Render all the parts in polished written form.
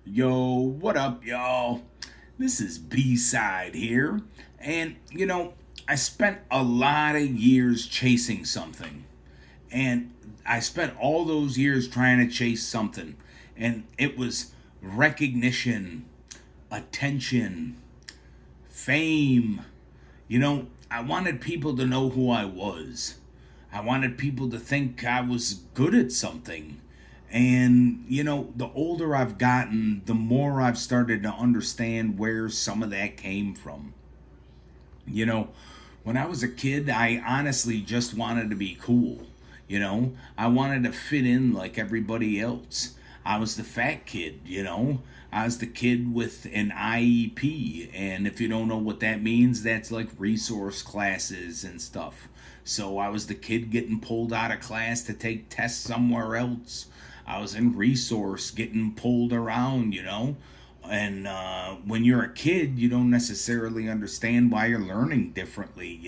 Yo, what up, y'all? This is B-Cide here. And, I spent a lot of years chasing something. And I spent all those years trying to chase something. And it was recognition, attention, fame. I wanted people to know who I was. I wanted people to think I was good at something. And, the older I've gotten, the more I've started to understand where some of that came from. You know, when I was a kid, I honestly just wanted to be cool. I wanted to fit in like everybody else. I was the fat kid. I was the kid with an IEP. And if you don't know what that means, that's like resource classes and stuff. So I was the kid getting pulled out of class to take tests somewhere else. I was in resource getting pulled around. And when you're a kid, you don't necessarily understand why you're learning differently.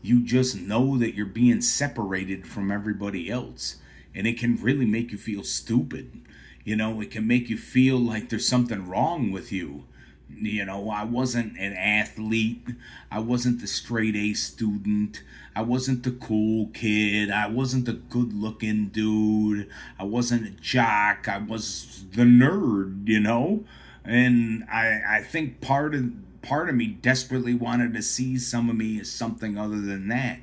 You just know that you're being separated from everybody else. And it can really make you feel stupid. It can make you feel like there's something wrong with you. I wasn't an athlete. I wasn't the straight A student. I wasn't the cool kid. I wasn't the good looking dude. I wasn't a jock. I was the nerd. And I think part of me desperately wanted to see some of me as something other than that.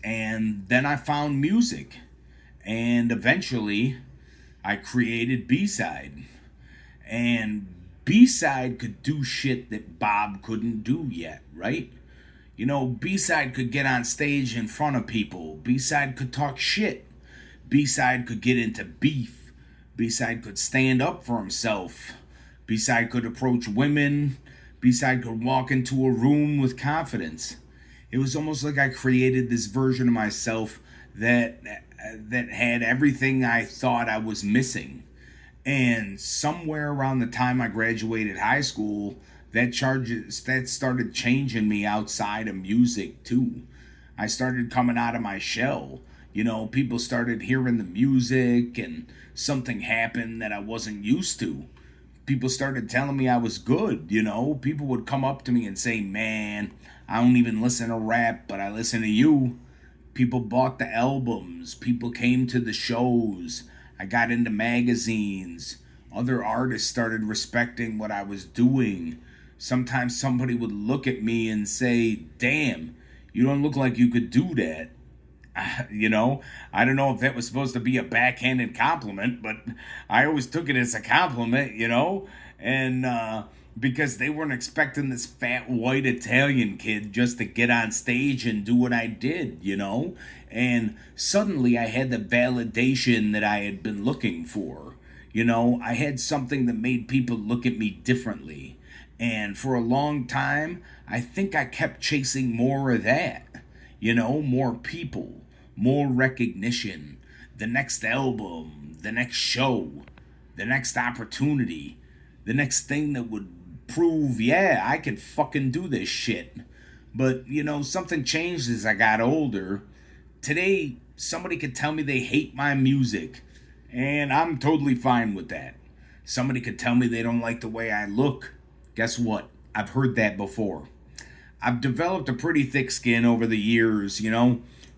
And then I found music. And eventually I created B-Side. And B-Side could do shit that Bob couldn't do yet, right? B-Side could get on stage in front of people. B-Side could talk shit. B-Side could get into beef. B-Side could stand up for himself. B-Side could approach women. B-Side could walk into a room with confidence. It was almost like I created this version of myself that had everything I thought I was missing. And somewhere around the time I graduated high school, that started changing me outside of music too. I started coming out of my shell. People started hearing the music and something happened that I wasn't used to. People started telling me I was good. People would come up to me and say, "Man, I don't even listen to rap, but I listen to you." People bought the albums. People came to the shows. I got into magazines. Other artists started respecting what I was doing. Sometimes somebody would look at me and say, "Damn, you don't look like you could do that." I don't know if that was supposed to be a backhanded compliment, but I always took it as a compliment. And because they weren't expecting this fat white Italian kid just to get on stage and do what I did. And suddenly I had the validation that I had been looking for. I had something that made people look at me differently. And for a long time, I think I kept chasing more of that. More people, more recognition, the next album, the next show, the next opportunity, the next thing that would prove, yeah, I can fucking do this shit. But, something changed as I got older. Today, somebody could tell me they hate my music, and I'm totally fine with that. Somebody could tell me they don't like the way I look. Guess what? I've heard that before. I've developed a pretty thick skin over the years.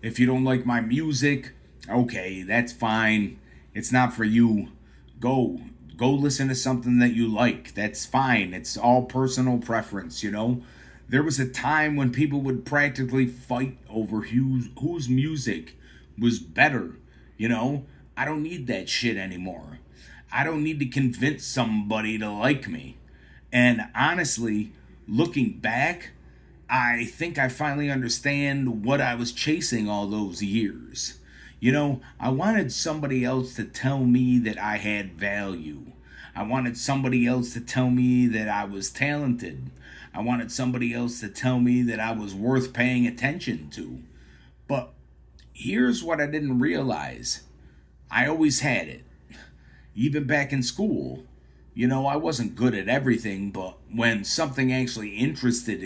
If you don't like my music, okay, that's fine. It's not for you. Go. Go listen to something that you like. That's fine. It's all personal preference. There was a time when people would practically fight over whose music was better. I don't need that shit anymore. I don't need to convince somebody to like me. And honestly, looking back, I think I finally understand what I was chasing all those years. I wanted somebody else to tell me that I had value. I wanted somebody else to tell me that I was talented. I wanted somebody else to tell me that I was worth paying attention to. But here's what I didn't realize. I always had it. Even back in school. I wasn't good at everything, but when something actually interested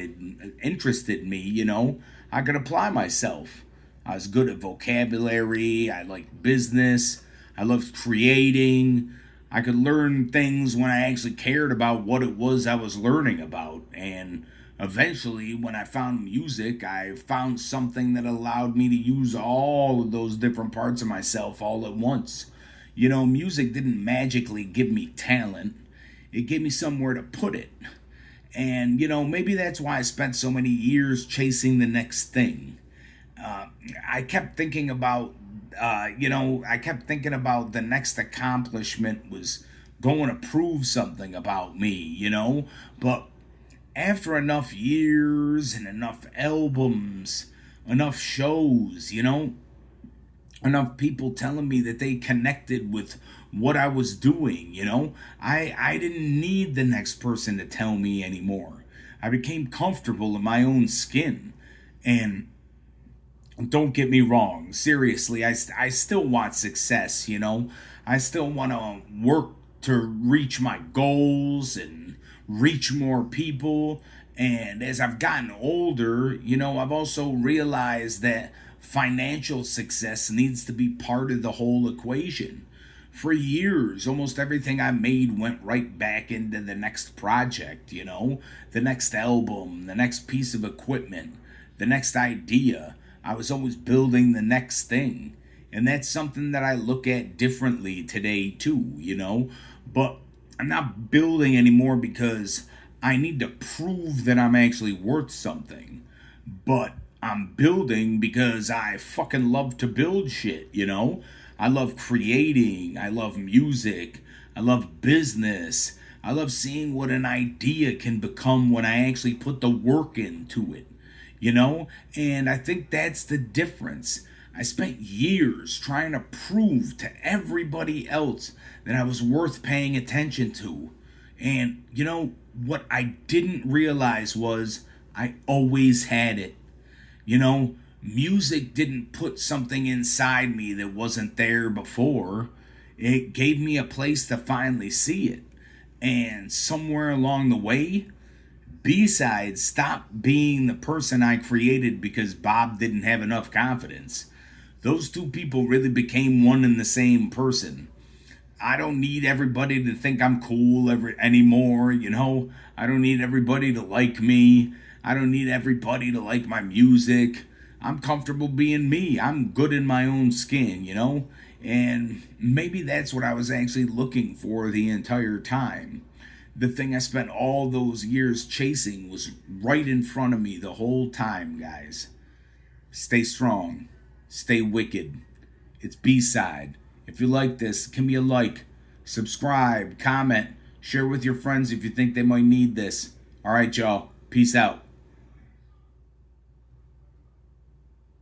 me, I could apply myself. I was good at vocabulary. I liked business. I loved creating. I could learn things when I actually cared about what it was I was learning about. And eventually, when I found music, I found something that allowed me to use all of those different parts of myself all at once. Music didn't magically give me talent, it gave me somewhere to put it. And, maybe that's why I spent so many years chasing the next thing. Uh, I kept thinking about, I kept thinking about the next accomplishment was going to prove something about me, But after enough years and enough albums, enough shows, enough people telling me that they connected with what I was doing, I didn't need the next person to tell me anymore. I became comfortable in my own skin. And don't get me wrong, seriously, I still want success, I still want to work to reach my goals and reach more people. And as I've gotten older, I've also realized that financial success needs to be part of the whole equation. For years, almost everything I made went right back into the next project, the next album, the next piece of equipment, the next idea. I was always building the next thing. And that's something that I look at differently today, too, But I'm not building anymore because I need to prove that I'm actually worth something. But I'm building because I fucking love to build shit, I love creating. I love music. I love business. I love seeing what an idea can become when I actually put the work into it, And I think that's the difference. I spent years trying to prove to everybody else that I was worth paying attention to. And, what I didn't realize was I always had it. Music didn't put something inside me that wasn't there before. It gave me a place to finally see it. And somewhere along the way, B-Cide stopped being the person I created because Bob didn't have enough confidence. Those two people really became one and the same person. I don't need everybody to think I'm cool anymore, I don't need everybody to like me. I don't need everybody to like my music. I'm comfortable being me. I'm good in my own skin, And maybe that's what I was actually looking for the entire time. The thing I spent all those years chasing was right in front of me the whole time, guys. Stay strong. Stay wicked. It's B-Cide. If you like this, give me a like, subscribe, comment, share with your friends if you think they might need this. All right, y'all. Peace out.